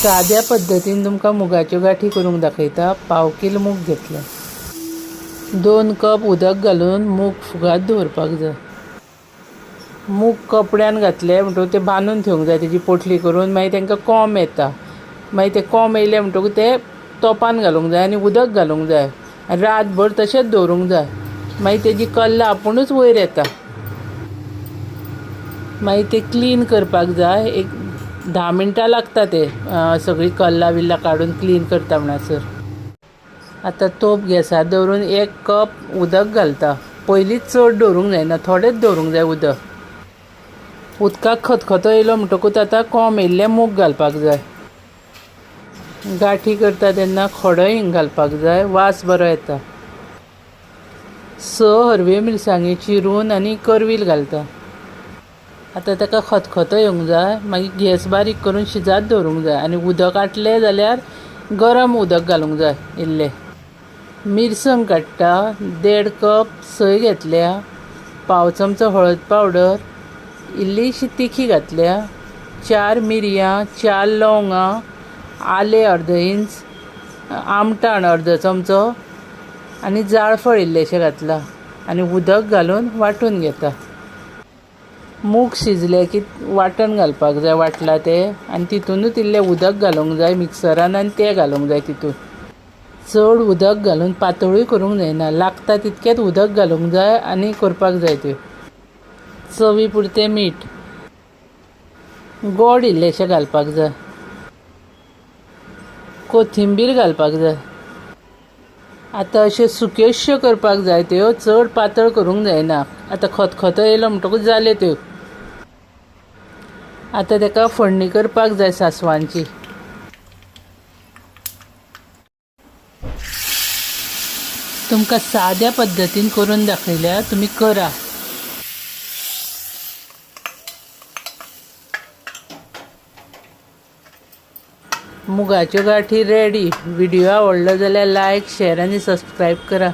साध्या पद्धतीन तुमकां मुगाच्यो गाठी करूंक दाखयता। पाव किलो मूग घेतले, 2 कप उदक घालून मूग फुगत दवरपाक जाय। मूग कपड्यान घातले म्हणटकूच ते बांदून ठेवूंक जाय, तेजी पोटली करून। मागीर तांकां कोंब येता, मागीर ते कोंब येयले म्हणटकूच ते तोपान घालूंक जाय आनी उदक घालूंक जाय। रातभर तशेंच दवरूंक जाय, मागीर तेजी कल्लां आपुणूच वयर येता। मागीर ते क्लीन करपाक जाय, एक 10 मिनटां लागता ते सगळी कल्लां बिल्लां काडून क्लीन करता म्हणसर। आतां तोप गॅसार दवरून 1 कप उदक घालता। पयलींच चड दवरूंक जायना, थोडेंच दवरूंक जाय उदक। उदकाक खतखतो येयलो म्हणटकूच आतां कोंब येयल्ले मूग घालपाक जाय। गाठी करता तेन्ना खडो हिंग घालपाक जाय, वास बरो येता। 6 हरव्यो मिरसांगे चिरून आनी करवील घालता। आतां ताका खतखतो येवंक जाय, मागीर गॅस बारीक करून शिजत दवरूंक जाय आनी उदक आटलें जाल्यार गरम उदक घालूंक जाय इल्लें। मिरसांग काडटा, 1.5 कप सोय घेतल्या, पाव चमचो हळद पावडर, इल्लीशी तिखी घातल्या, 4 मिरयां, 4 लवंगां, आलें अर्द इंच, आमटाण अर्द चमचो आनी जाळफळ इल्लेशें घातलां आनी उदक घालून वांटून घेता। मूग शिजले की वांटण घालपाक जाय, वांटला तें, आनी तितूनच इल्लें उदक घालूंक जाय मिक्सरान आनी तें घालूंक जाय तितून। चड उदक घालून पातळूय करूंक जायना, लागता तितकेंच उदक घालूंक जाय आनी करपाक जाय त्यो। चवी पुरतें मीठ, गोड इल्लेशें घालपाक जाय, कोथिंबीर घालपाक जाय। आतां अश्यो सुक्योश्यो करपाक जाय त्यो, चड पातळ करूंक जायना। आतां खतखतो येयलो म्हणटकूच जाल्यो त्यो। आतां ताका फोडणी करपाक जाय सांसवांची। तुमकां साद्या पद्दतीन करून दाखयल्या, तुमी करा। मुगाच्यो गाठी रेडी। व्हिडिओ आवडलो जाल्यार लायक, शेअर आनी सबस्क्रायब करा।